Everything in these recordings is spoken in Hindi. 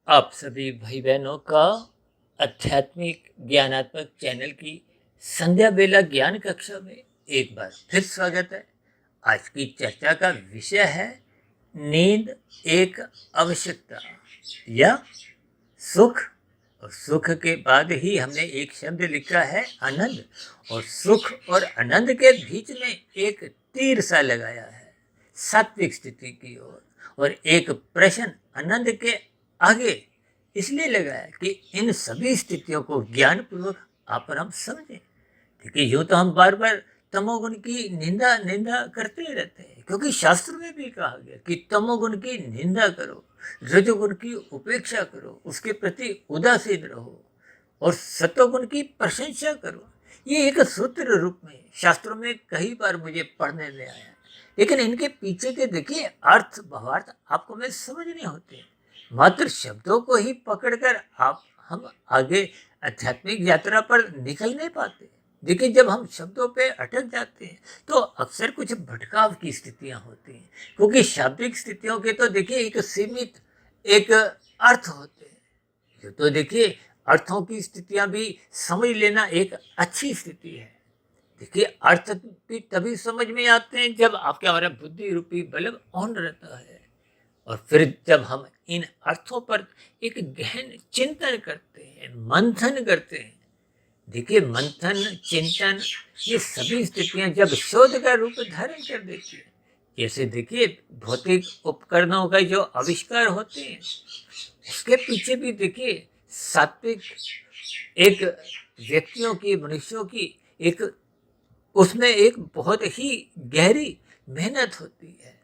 आप सभी भाई बहनों का आध्यात्मिक ज्ञानात्मक चैनल की संध्या बेला ज्ञान कक्षा में एक बार फिर स्वागत है। आज की चर्चा का विषय है नींद एक आवश्यकता या सुख। और सुख के बाद ही हमने एक शब्द लिखा है आनंद, और सुख और आनंद के बीच में एक तीर सा लगाया है सात्विक स्थिति की ओर, और एक प्रश्न आनंद के आगे इसलिए लगाया कि इन सभी स्थितियों को ज्ञानपूर्वक आप और हम समझें। देखिए, यूं तो हम बार बार तमोगुण की निंदा निंदा करते ही रहते हैं, क्योंकि शास्त्र में भी कहा गया कि तमोगुण की निंदा करो, रजोगुण की उपेक्षा करो, उसके प्रति उदासीन रहो और सतोगुण की प्रशंसा करो। ये एक सूत्र रूप में शास्त्रों में कई बार मुझे पढ़ने में आया है, लेकिन इनके पीछे के देखिए अर्थ भावार्थ आपको में समझ नहीं होते। मात्र शब्दों को ही पकड़कर आप हम आगे आध्यात्मिक यात्रा पर निकल नहीं पाते। देखिए, जब हम शब्दों पे अटक जाते हैं तो अक्सर कुछ भटकाव की स्थितियां होती हैं, क्योंकि शाब्दिक स्थितियों के तो देखिए एक सीमित एक अर्थ होते हैं। ये तो देखिए अर्थों की स्थितियां भी समझ लेना एक अच्छी स्थिति है। देखिए, अर्थ भी तभी समझ में आते हैं जब आपके हमारा बुद्धि रूपी बल्ब ऑन रहता है, और फिर जब हम इन अर्थों पर एक गहन चिंतन करते हैं, मंथन करते हैं। देखिए, मंथन चिंतन ये सभी स्थितियां जब शोध का रूप धारण कर देती है, जैसे देखिए भौतिक उपकरणों का जो आविष्कार होते हैं, उसके पीछे भी देखिए सात्विक एक व्यक्तियों की, मनुष्यों की एक उसमें एक बहुत ही गहरी मेहनत होती है।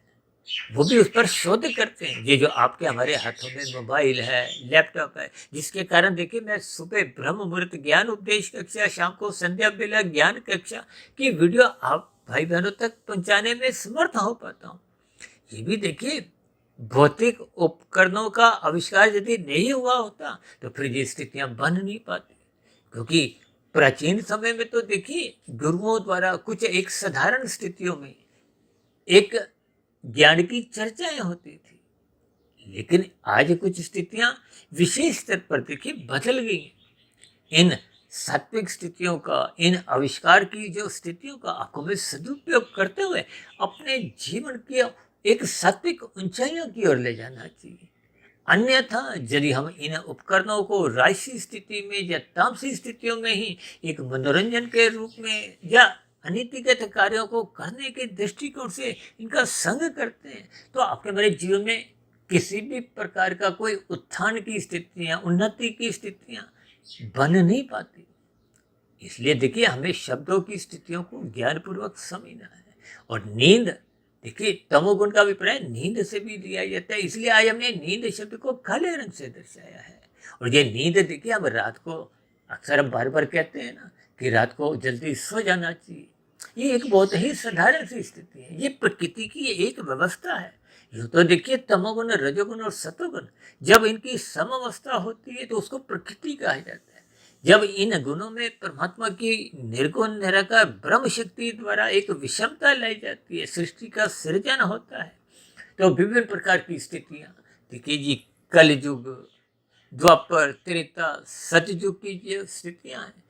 वो भी उस पर शोध करते हैं। ये जो आपके हमारे हाथों में मोबाइल है, लैपटॉप है, जिसके कारण देखिए मैं सुबह ब्रह्म मुहूर्त ज्ञान उपदेश कक्षा, शाम को संध्या बेला ज्ञान कक्षा की वीडियो आप भाई बहनों तक पहुंचाने में समर्थ हो पाता हूँ। ये भी देखिए भौतिक उपकरणों का आविष्कार यदि नहीं हुआ होता तो फिर ये स्थितियां बन नहीं पाती, क्योंकि प्राचीन समय में तो देखिए गुरुओं द्वारा कुछ एक साधारण स्थितियों में एक ज्ञान की चर्चाएं होती थी। लेकिन आज कुछ स्थितियां विशेष स्तर पर देखिए बदल गई हैं। इन सात्विक स्थितियों का, इन आविष्कार की जो स्थितियों का आपको में सदुपयोग करते हुए अपने जीवन की एक सात्विक ऊंचाइयों की ओर ले जाना चाहिए। अन्यथा यदि हम इन उपकरणों को राजसी स्थिति में या तामसी स्थितियों में ही एक मनोरंजन के रूप में या अनीतिगत कार्यों को करने के दृष्टिकोण से इनका संग करते हैं, तो आपके मेरे जीवन में किसी भी प्रकार का कोई उत्थान की स्थितियां, उन्नति की स्थितियां बन नहीं पाती। इसलिए देखिए हमें शब्दों की स्थितियों को ज्ञानपूर्वक समझना है। और नींद, देखिए तमोगुण का अभिप्राय नींद से भी लिया जाता है, इसलिए आज हमने नींद शब्द को काले रंग से दर्शाया है। और ये नींद देखिए हम रात को अक्सर हम बार बार कहते हैं ना कि रात को जल्दी सो जाना चाहिए। ये एक बहुत ही साधारण सी स्थिति है, ये प्रकृति की एक व्यवस्था है। यूँ तो देखिए तमोगुण, रजोगुण और सतोगुण जब इनकी समअवस्था होती है तो उसको प्रकृति कहा जाता है। जब इन गुणों में परमात्मा की निर्गुण निराकार ब्रह्म शक्ति द्वारा एक विषमता लाई जाती है, सृष्टि का सृजन होता है, तो विभिन्न प्रकार की स्थितियां देखिए जी, कलयुग, द्वापर, त्रेता, सतयुग की जो स्थितियां हैं,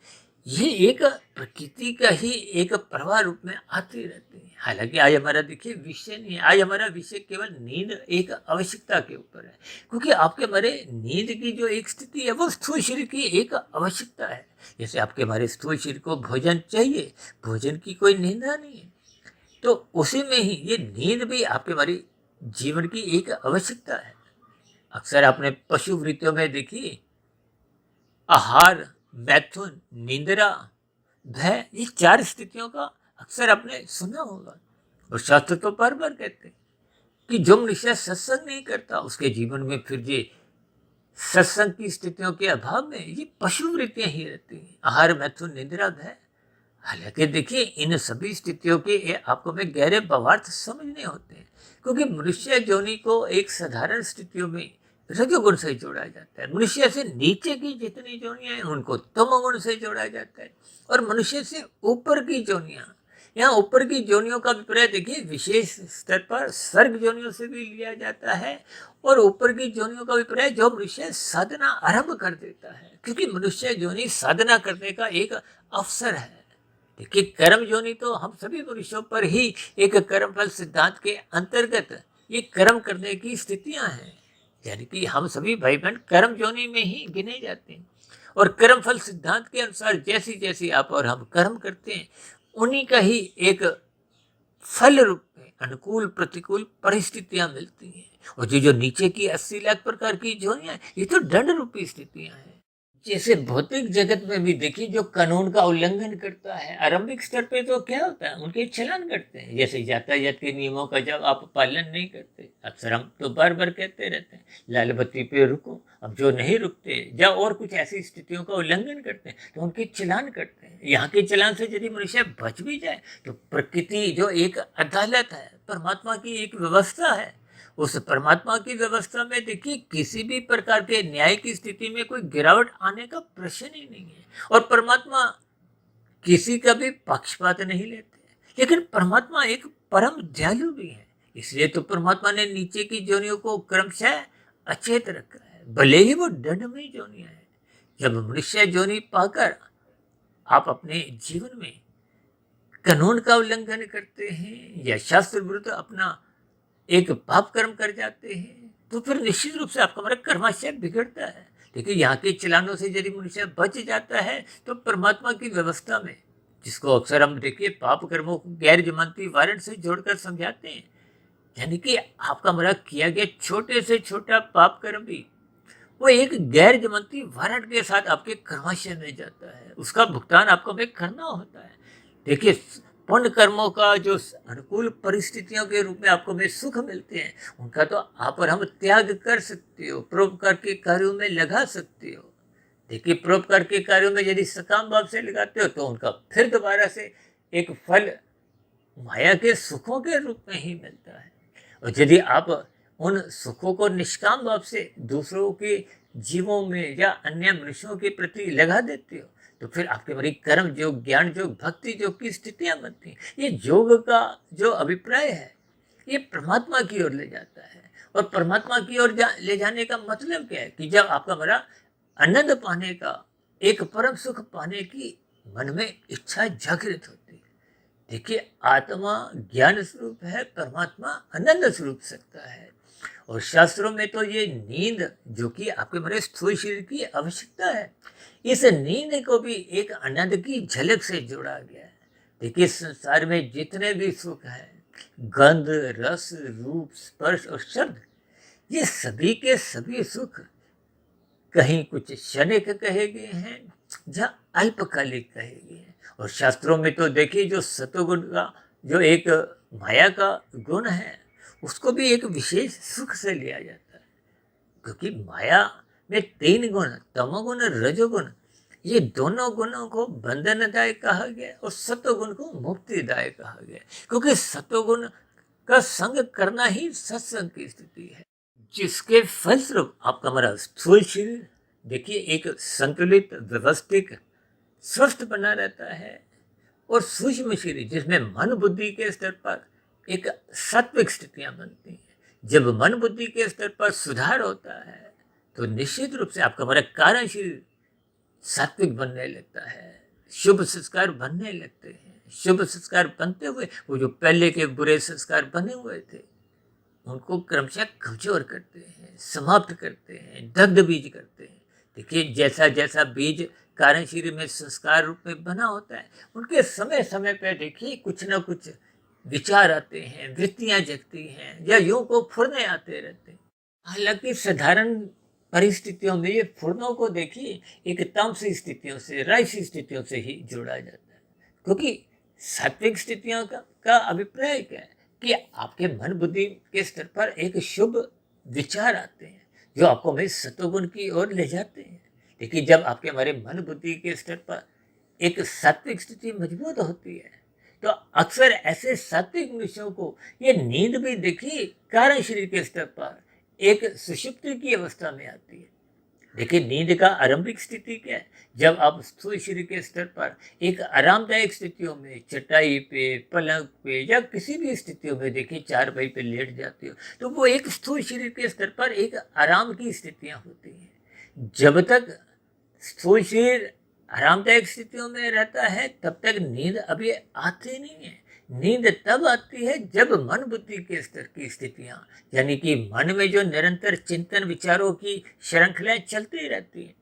ये एक प्रकृति का ही एक प्रवाह रूप में आती रहती है। हालांकि आज हमारा देखिए विषय नहीं है, आज हमारा विषय केवल नींद एक आवश्यकता के ऊपर है, क्योंकि आपके हमारे नींद की जो एक स्थिति है वो स्थूल शरीर की एक आवश्यकता है। जैसे आपके हमारे स्थूल शरीर को भोजन चाहिए, भोजन की कोई निंदा नहीं है, तो उसी में ही ये नींद भी आपके हमारी जीवन की एक आवश्यकता है। अक्सर आपने पशु वृत्तियों में देखिए आहार, मैथुन, निंद्रा, भय, ये चार स्थितियों का अक्सर आपने सुना होगा। और शास्त्र तो बार बार कहते हैं कि जो मनुष्य सत्संग नहीं करता उसके जीवन में फिर ये सत्संग की स्थितियों के अभाव में ये पशु वृत्तियां ही रहती हैं, आहार, मैथुन, निंद्रा, भय। हालांकि देखिए इन सभी स्थितियों के आपको में गहरे भावार्थ समझने होते हैं, क्योंकि मनुष्य योनि को एक साधारण स्थितियों में रजोगुण से जोड़ा जाता है, मनुष्य से नीचे की जितनी जोनियां हैं उनको तमोगुण से जोड़ा जाता है, और मनुष्य से ऊपर की जोनियां यहाँ ऊपर की जोनियों का अभिप्राय देखिए विशेष स्तर पर स्वर्ग जोनियों से भी लिया जाता है, और ऊपर की जोनियों का अभिप्राय जो मनुष्य साधना आरंभ कर देता है, क्योंकि मनुष्य जोनि साधना करने का एक अवसर है। देखिए कर्म जोनि तो हम सभी मनुष्यों पर ही एक कर्म फल सिद्धांत के अंतर्गत ये कर्म करने की स्थितियां हैं, यानी कि हम सभी भाई बहन कर्म जोनि में ही गिने जाते हैं। और कर्म फल सिद्धांत के अनुसार जैसी जैसी आप और हम कर्म करते हैं, उन्हीं का ही एक फल रूप में अनुकूल प्रतिकूल परिस्थितियां मिलती हैं। और जो जो नीचे की 80 लाख प्रकार की जोनियां, ये तो दंड रूपी स्थितियां हैं। जैसे भौतिक जगत में भी देखिए जो कानून का उल्लंघन करता है, आरंभिक स्तर पे तो क्या होता है, उनके चालान करते हैं। जैसे यातायात के नियमों का जब आप पालन नहीं करते, अक्सर हम तो बार बार कहते रहते हैं लाल बत्ती पे रुको, अब जो नहीं रुकते या और कुछ ऐसी स्थितियों का उल्लंघन करते हैं तो उनके चालान करते हैं। यहाँ के चालान से यदि मनुष्य बच भी जाए तो प्रकृति जो एक अदालत है, परमात्मा की एक व्यवस्था है, उस परमात्मा की व्यवस्था में देखिए किसी भी प्रकार के न्याय की स्थिति में कोई गिरावट आने का प्रश्न ही नहीं है। और परमात्मा किसी का भी पक्षपात नहीं लेते, लेकिन परमात्मा एक परम दयालु भी है। इसलिए तो परमात्मा ने नीचे की जोनियों को क्रमशः अचेत रखा है, भले ही वो दंडमयी जोनियां है। जब मनुष्य जोनि पाकर आप अपने जीवन में कानून का उल्लंघन करते हैं या शास्त्र विरुद्ध अपना एक पाप कर्म कर जाते हैं, तो फिर निश्चित रूप से आपका हमारा कर्माशय बिगड़ता है। देखिए यहाँ के चलानों से यदि मनुष्य बच जाता है तो परमात्मा की व्यवस्था में, जिसको अक्सर हम देखिए पाप कर्मों को गैर जमानती वारंट से जोड़कर समझाते हैं, यानी कि आपका हमारा किया गया छोटे से छोटा पाप कर्म भी वो एक गैर जमानती वारंट के साथ आपके कर्माशय में जाता है, उसका भुगतान आपको हमें करना होता है। देखिए पुण्य कर्मों का जो अनुकूल परिस्थितियों के रूप में आपको में सुख मिलते हैं, उनका तो आप और हम त्याग कर सकते हो, परोपकार के कार्यों में लगा सकते हो। देखिए परोपकार के कार्यों में यदि सकाम भाव से लगाते हो तो उनका फिर दोबारा से एक फल माया के सुखों के रूप में ही मिलता है। और यदि आप उन सुखों को निष्काम भाव से दूसरों के जीवों में या अन्य मनुष्यों के प्रति लगा देते हो, तो फिर आपके बड़ी कर्म योग, ज्ञान योग, भक्ति योग की स्थितियां बनती हैं। ये योग का जो अभिप्राय है ये परमात्मा की ओर ले जाता है। और परमात्मा की ओर ले जाने का मतलब क्या है कि जब आपका बड़ा आनंद पाने का, एक परम सुख पाने की मन में इच्छा जागृत होती है। देखिए आत्मा ज्ञान स्वरूप है, परमात्मा आनंद स्वरूप सकता है। और शास्त्रों में तो ये नींद जो कि आपके बड़े स्थूल शरीर की आवश्यकता है, इस नींद को भी एक आनंद की झलक से जोड़ा गया है। देखिए संसार में जितने भी सुख है, गंध, रस, रूप, स्पर्श और शब्द, ये सभी के सभी सुख कहीं कुछ क्षणिक कहे गए हैं या अल्पकालिक कहे गए हैं। और शास्त्रों में तो देखिए जो सतोगुण का जो एक माया का गुण है, उसको भी एक विशेष सुख से लिया जाता है, क्योंकि माया में 3 गुण, तमोगुण, रजोगुण, ये दोनों गुणों को बंधनदायक कहा गया और सतोगुण को मुक्तिदायक कहा गया, क्योंकि सतोगुण का संग करना ही सत्संग की स्थिति है, जिसके फलस्वरूप आपका हमारा स्थूल शरीर देखिए एक संतुलित, व्यवस्थित, स्वस्थ बना रहता है। और सूक्ष्म शरीर जिसमें मन बुद्धि के स्तर पर एक सात्विक स्थितियां बनती हैं। जब मन बुद्धि के स्तर पर सुधार होता है तो निश्चित रूप से आपका हमारा कारण शरीर सात्विक बनने लगता है, शुभ संस्कार बनने लगते हैं। शुभ संस्कार बनते हुए वो जो पहले के बुरे संस्कार बने हुए थे उनको क्रमशः कमजोर करते हैं, समाप्त करते हैं, दग्ध बीज करते हैं। देखिए जैसा जैसा बीज कारण शरीर में संस्कार रूप में बना होता है, उनके समय समय पर देखिए कुछ ना कुछ विचार आते हैं, वृत्तियां जगती हैं या यूं को फुरने आते रहते हैं। हालांकि साधारण परिस्थितियों में ये फुरनों को देखिए एक तामसी स्थितियों से, राजसी स्थितियों से ही जोड़ा जाता है, क्योंकि सात्विक स्थितियों का अभिप्राय क्या है कि आपके मन बुद्धि के स्तर पर एक शुभ विचार आते हैं जो आपको हमें सतोगुण की ओर ले जाते हैं। देखिए जब आपके हमारे मन बुद्धि के स्तर पर एक सात्विक स्थिति मजबूत होती है तो अक्सर ऐसे सात्विक मनुष्यों को ये नींद भी देखिए कारण शरीर के स्तर पर एक सुषुप्ति की अवस्था में आती है। देखिए, नींद का आरंभिक स्थिति क्या है? जब आप स्थूल शरीर के स्तर पर एक आरामदायक स्थितियों में चटाई पे, पलंग पे या किसी भी स्थितियों में देखिए चारपाई पे लेट जाते हो, तो वो एक स्थूल शरीर के स्तर पर एक आराम की स्थितियां होती हैं। जब तक स्थूल शरीर आरामदायक स्थितियों में रहता है तब तक नींद अभी आती नहीं है। नींद तब आती है जब मन बुद्धि के स्तर की स्थितियां, यानी कि मन में जो निरंतर चिंतन विचारों की श्रृंखलाएं चलती रहती हैं,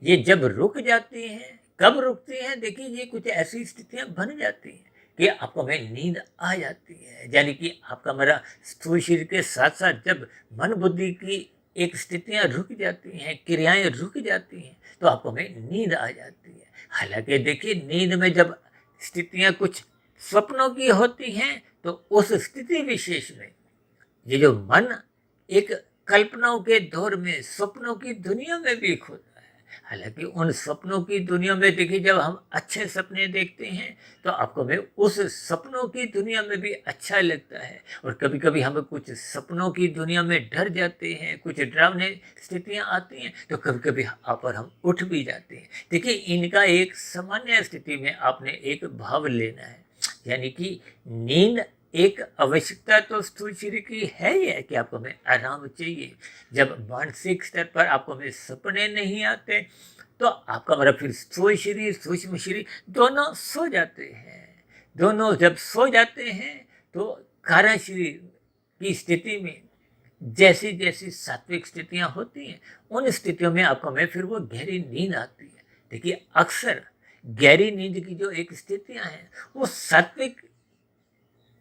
ये जब रुक जाती हैं, कब रुकती हैं? देखिए, ये कुछ ऐसी स्थितियां बन जाती हैं कि आपको में नींद आ जाती है, यानी कि आपका मेरा स्थूल शरीर के साथ साथ जब मन बुद्धि की एक स्थितियां रुक जाती हैं, क्रियाएं रुक जाती हैं, तो आपको में नींद आ जाती है। हालांकि देखिए, नींद में जब स्थितियां कुछ स्वप्नों की होती हैं, तो उस स्थिति विशेष में ये जो मन एक कल्पनाओं के दौर में स्वप्नों की दुनिया में भी खोता है। हालांकि उन स्वप्नों की दुनिया में देखिए, जब हम अच्छे सपने देखते हैं तो आपको में उस सपनों की दुनिया में भी अच्छा लगता है, और कभी कभी हम कुछ सपनों की दुनिया में डर जाते हैं, कुछ डरावने स्थितियां आती हैं, तो कभी कभी आप और हम उठ भी जाते हैं। देखिए, इनका एक सामान्य स्थिति में आपने एक भाव लेना है, यानी कि नींद एक आवश्यकता तो स्थूल शरीर की है ही है कि आपको में आराम चाहिए। जब मानसिक स्तर पर आपको में सपने नहीं आते, तो आपका मतलब फिर स्थूल शरीर सूक्ष्म शरीर दोनों सो जाते हैं। दोनों जब सो जाते हैं तो कारण शरीर की स्थिति में जैसी जैसी सात्विक स्थितियां होती हैं, उन स्थितियों में आपको में फिर वो गहरी नींद आती है। देखिए, अक्सर गहरी नींद की जो एक स्थितियां हैं, वो सात्विक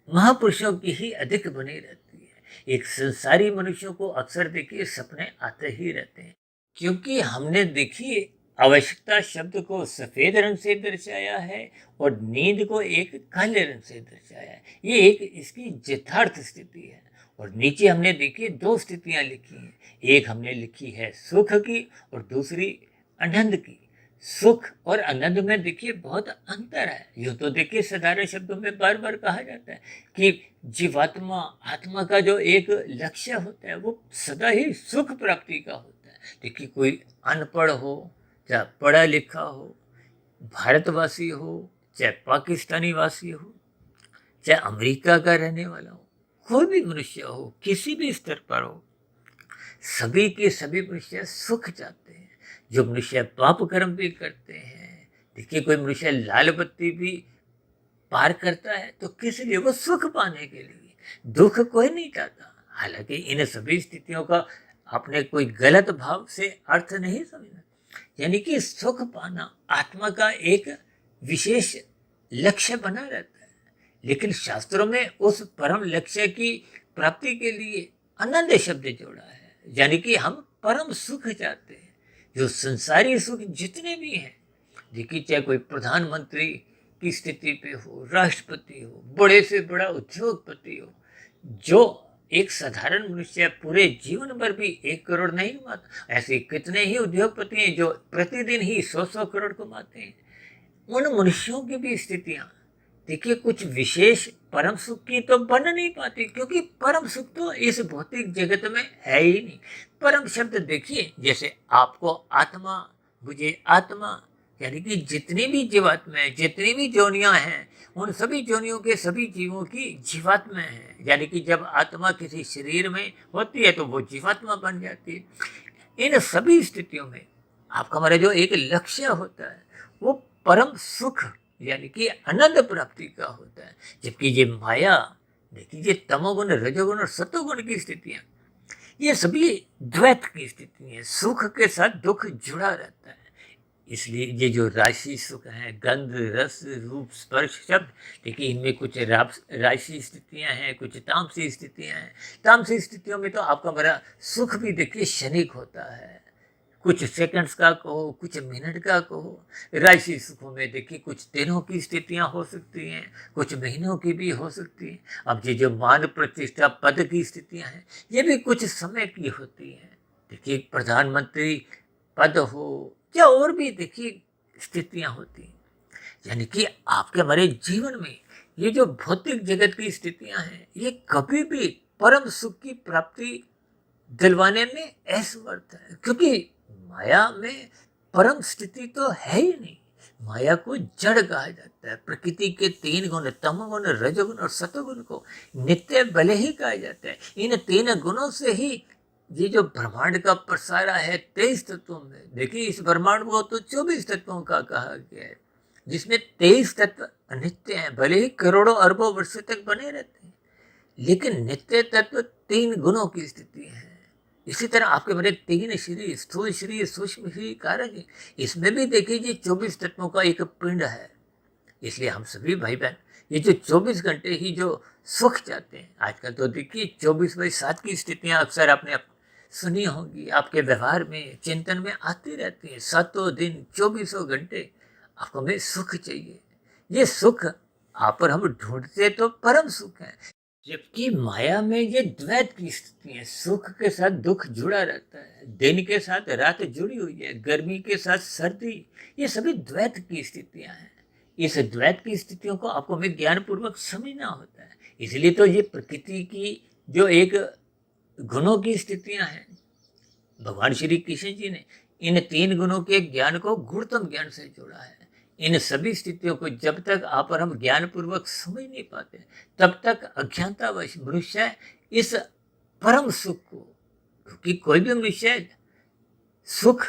महापुरुषों की ही अधिक बनी रहती है। एक संसारी मनुष्यों को अक्सर देखिए सपने आते ही रहते हैं, क्योंकि हमने देखिए आवश्यकता शब्द को सफेद रंग से दर्शाया है और नींद को एक काले रंग से दर्शाया है। ये एक इसकी यथार्थ स्थिति है। और नीचे हमने देखिए दो स्थितियां लिखी हैं, एक हमने लिखी है सुख की और दूसरी आनंद की। सुख और आनंद में देखिए बहुत अंतर है। यूँ तो देखिए साधारण शब्दों में बार बार कहा जाता है कि जीवात्मा आत्मा का जो एक लक्ष्य होता है वो सदा ही सुख प्राप्ति का होता है। देखिए, कोई अनपढ़ हो चाहे पढ़ा लिखा हो, भारतवासी हो चाहे पाकिस्तानी वासी हो, चाहे अमेरिका का रहने वाला हो, कोई भी मनुष्य हो, किसी भी स्तर पर हो, सभी के सभी मनुष्य सुख चाहते हैं। जो मनुष्य पाप कर्म भी करते हैं, देखिए कोई मनुष्य लाल बत्ती भी पार करता है तो किस लिए? वो सुख पाने के लिए। दुख कोई नहीं चाहता। हालांकि इन सभी स्थितियों का आपने कोई गलत भाव से अर्थ नहीं समझना, यानी कि सुख पाना आत्मा का एक विशेष लक्ष्य बना रहता है। लेकिन शास्त्रों में उस परम लक्ष्य की प्राप्ति के लिए आनंद शब्द जोड़ा है, यानी कि हम परम सुख चाहते हैं। जो संसारी सुख जितने भी हैं, देखिए चाहे कोई प्रधानमंत्री की स्थिति पे हो, राष्ट्रपति हो, बड़े से बड़ा उद्योगपति हो, जो एक साधारण मनुष्य पूरे जीवन भर भी 1 करोड़ नहीं कमाता, ऐसे कितने ही उद्योगपति हैं जो प्रतिदिन ही 100-100 करोड़ कमाते हैं। उन मनुष्यों की भी स्थितियां देखिए कुछ विशेष परम सुख की तो बन नहीं पाती, क्योंकि परम सुख तो इस भौतिक जगत में है ही नहीं। परम शब्द देखिए, जैसे आपको आत्मा, मुझे आत्मा, यानी कि जितनी भी जीवात्माएं, जितनी भी जोनियां हैं, उन सभी जोनियों के सभी जीवों की जीवात्मा है। यानी कि जब आत्मा किसी शरीर में होती है तो वो जीवात्मा बन जाती है। इन सभी स्थितियों में आपका हमारा जो एक लक्ष्य होता है वो परम सुख यानी कि आनंद प्राप्ति का होता है। जबकि ये माया, देखिए ये तमोगुण, रजोगुण और सतोगुण की स्थितियां, ये सभी द्वैत की स्थिति है। सुख के साथ दुख जुड़ा रहता है। इसलिए ये जो राशि सुख है, गंध, रस, रूप, स्पर्श, शब्द, देखिए इनमें कुछ राशि स्थितियां हैं, कुछ तामसी स्थितियां हैं। तामसी स्थितियों में तो आपका बड़ा सुख भी देखिए क्षणिक होता है, कुछ सेकंड्स का कहो, कुछ मिनट का कहो। राशि सुखों में देखिए कुछ दिनों की स्थितियां हो सकती हैं, कुछ महीनों की भी हो सकती हैं। अब ये जो मान प्रतिष्ठा पद की स्थितियां हैं, ये भी कुछ समय की होती हैं। देखिए प्रधानमंत्री पद हो या और भी देखिए स्थितियां होती हैं। यानी कि आपके हमारे जीवन में ये जो भौतिक जगत की स्थितियां हैं, ये कभी भी परम सुख की प्राप्ति दिलवाने में असमर्थ है, क्योंकि माया में परम स्थिति तो है ही नहीं। माया को जड़ कहा जाता है। प्रकृति के 3 गुण, तमोगुण, रजोगुण और सतोगुण को नित्य भले ही कहा जाता है। इन 3 गुणों से ही ये जो ब्रह्मांड का प्रसारा है 23 तत्वों में, देखिए इस ब्रह्मांड को तो 24 तत्वों का कहा गया है, जिसमें 23 तत्व अनित्य हैं। भले ही करोड़ों अरबों वर्षों तक बने रहते हैं, लेकिन नित्य तत्व 3 गुणों की स्थिति है। इसी तरह आपके मेरे 3 शरीर, स्थूल शरीर, सूक्ष्म शरीर, कारण, इसमें भी देखिए 24 तत्वों का एक पिंड है। इसलिए हम सभी भाई बहन ये जो 24 घंटे ही जो सुख चाहते हैं, आजकल तो देखिए 24/7 की स्थितियां अक्सर आपने सुनी होंगी, आपके व्यवहार में, चिंतन में आती रहती है। 7 दिन 24 घंटे आपको हमें सुख चाहिए। ये सुख आप और हम ढूंढते तो परम सुख है, जबकि माया में ये द्वैत की स्थिति है। सुख के साथ दुख जुड़ा रहता है, दिन के साथ रात जुड़ी हुई है, गर्मी के साथ सर्दी, ये सभी द्वैत की स्थितियां हैं। इस द्वैत की स्थितियों को आपको हमें ज्ञान पूर्वक समझना होता है। इसलिए तो ये प्रकृति की जो एक गुणों की स्थितियां हैं, भगवान श्री कृष्ण जी ने इन 3 गुणों के ज्ञान को गुणतम ज्ञान से जोड़ा है। इन सभी स्थितियों को जब तक आप और हम ज्ञान पूर्वक समझ नहीं पाते, तब तक अज्ञानतावश मनुष्य इस परम सुख को, क्योंकि कोई भी मनुष्य सुख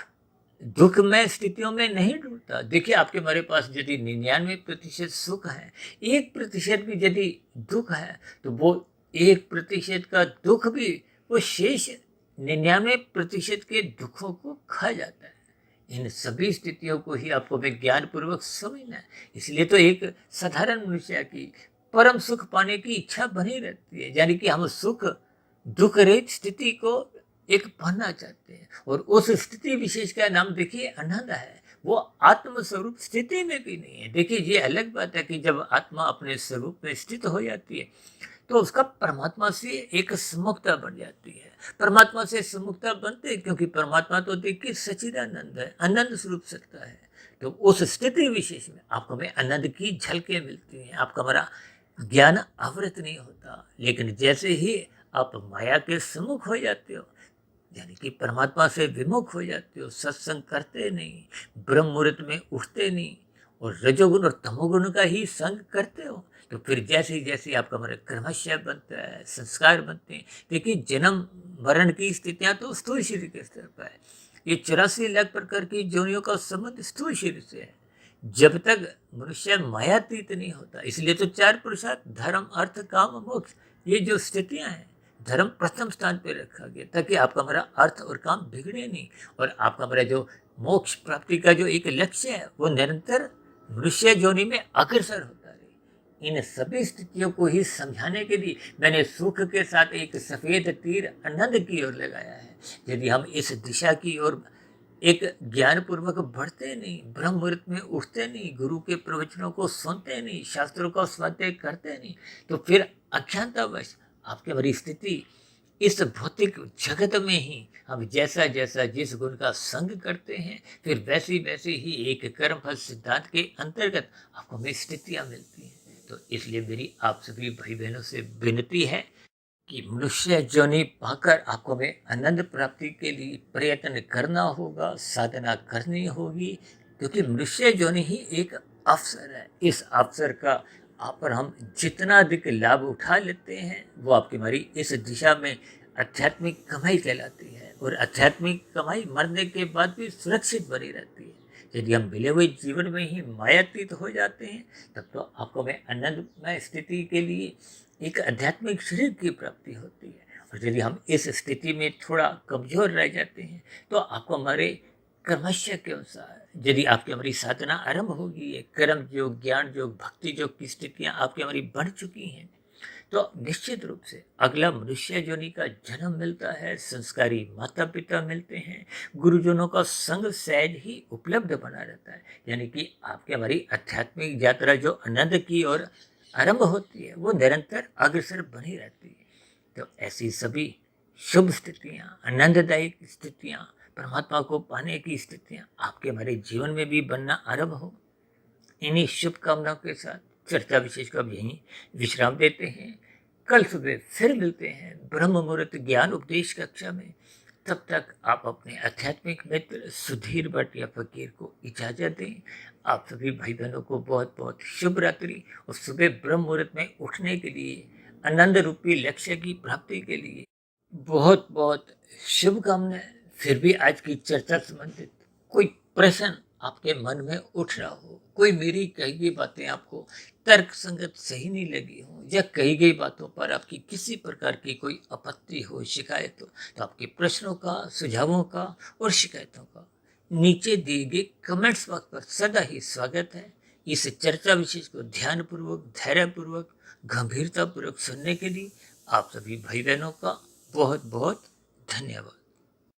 दुखमय स्थितियों में नहीं ढूंढता। देखिए आपके हमारे पास यदि 99% सुख है, 1% भी यदि दुख है, तो वो 1% का दुख भी वो शेष 99% के दुखों को खा जाता है। इन सभी स्थितियों को ही आपको ज्ञान पूर्वक समझना है। इसलिए तो एक साधारण मनुष्य की परम सुख पाने की इच्छा बनी रहती है, यानी कि हम सुख दुख रहित स्थिति को एक पाना चाहते हैं। और उस स्थिति विशेष का नाम देखिए आनंद है। वो आत्म स्वरूप स्थिति में भी नहीं है। देखिए ये अलग बात है कि जब आत्मा अपने स्वरूप में स्थित हो जाती है, तो उसका परमात्मा से एक सुमुखता बन जाती है। परमात्मा से सुमुखता बनते हैं क्योंकि परमात्मा तो देखिए सच्चिदानंद है, आनंद स्वरूप सत्ता है। तो उस स्थिति विशेष में आपको हमें आनंद की झलकें मिलती हैं। आपका हमारा ज्ञान आवृत नहीं होता। लेकिन जैसे ही आप माया के सम्मुख हो जाते हो, यानी कि परमात्मा से विमुख हो जाते हो, सत्संग करते नहीं, ब्रह्म मुहूर्त में उठते नहीं और रजोगुण और तमोगुण का ही संग करते हो, तो फिर जैसे जैसे आपका हमारा क्रमशः बनता है, संस्कार बनते हैं। देखिए जन्म मरण की स्थितियां तो स्थूल शरीर के स्तर पर है। ये 84 लाख प्रकार की जोनियों का संबंध स्थूल शरीर से है, जब तक मनुष्य मायातीत नहीं होता। इसलिए तो 4 पुरुषार्थ, धर्म, अर्थ, काम, मोक्ष, ये जो स्थितियां हैं, धर्म प्रथम स्थान पे रखा गया ताकि आपका हमारा अर्थ और काम बिगड़े नहीं, और आपका हमारा जो मोक्ष प्राप्ति का जो एक लक्ष्य है वो निरंतर मनुष्य योनि में अग्रसर होता रहे। इन सभी स्थितियों को ही समझाने के लिए मैंने सुख के साथ एक सफेद तीर आनंद की ओर लगाया है। यदि हम इस दिशा की ओर एक ज्ञान पूर्वक बढ़ते नहीं, ब्रह्म मुहूर्त में उठते नहीं, गुरु के प्रवचनों को सुनते नहीं, शास्त्रों का स्वाध्याय करते नहीं, तो फिर अज्ञानतावश आपकी हमारी स्थिति इस भौतिक जगत में ही हम जैसा जैसा जिस गुण का संग करते हैं, फिर वैसी वैसी ही एक कर्म फल सिद्धांत के अंतर्गत आपको हमें स्थितियां मिलती हैं। तो इसलिए मेरी आप सभी भाई बहनों से विनती है कि मनुष्य योनि पाकर आपको हमें आनंद प्राप्ति के लिए प्रयत्न करना होगा, साधना करनी होगी, क्योंकि मनुष्य योनि ही एक अवसर है। इस अवसर का आप और हम जितना अधिक लाभ उठा लेते हैं, वो आपकी हमारी इस दिशा में आध्यात्मिक कमाई कहलाती है। और आध्यात्मिक कमाई मरने के बाद भी सुरक्षित बनी रहती है। यदि हम मिले हुए जीवन में ही मायातीत हो जाते हैं, तब तो आपको हमें आनंदमय स्थिति के लिए एक आध्यात्मिक शरीर की प्राप्ति होती है। और यदि हम इस स्थिति में थोड़ा कमजोर रह जाते हैं, तो आपको हमारे कर्मशय के अनुसार यदि आपकी हमारी साधना आरंभ होगी, ये कर्म योग, ज्ञान योग, भक्ति योग की स्थितियां आपकी हमारी बढ़ चुकी हैं, तो निश्चित रूप से अगला मनुष्य योनि का जन्म मिलता है, संस्कारी माता पिता मिलते हैं, गुरुजनों का संग सहज ही उपलब्ध बना रहता है। यानी कि आपकी हमारी आध्यात्मिक यात्रा जो आनंद की ओर आरंभ होती है, वो निरंतर अग्रसर बनी रहती है। तो ऐसी सभी शुभ स्थितियां, आनंददायक स्थितियां, परमात्मा को पाने की स्थितियां आपके हमारे जीवन में भी बनना आरंभ हो। इन्हीं शुभकामनाओं के साथ चर्चा विशेष को अब यहीं विश्राम देते हैं। कल सुबह फिर मिलते हैं ब्रह्म मुहूर्त ज्ञान उपदेश कक्षा में। तब तक आप अपने आध्यात्मिक मित्र सुधीर भट्ट या फकीर को इजाज़त दें। आप सभी भाई बहनों को बहुत बहुत शुभ रात्रि और सुबह ब्रह्म मुहूर्त में उठने के लिए, आनंद रूपी लक्ष्य की प्राप्ति के लिए बहुत बहुत शुभकामनाएं। फिर भी आज की चर्चा संबंधित कोई प्रश्न आपके मन में उठ रहा हो, कोई मेरी कही गई बातें आपको तर्क संगत सही नहीं लगी हो, या कही गई बातों पर आपकी किसी प्रकार की कोई आपत्ति हो, शिकायत हो, तो आपके प्रश्नों का, सुझावों का और शिकायतों का नीचे दिए गए कमेंट्स बॉक्स पर सदा ही स्वागत है। इस चर्चा विशेष को ध्यानपूर्वक, धैर्यपूर्वक, गंभीरतापूर्वक सुनने के लिए आप सभी भाई बहनों का बहुत बहुत धन्यवाद।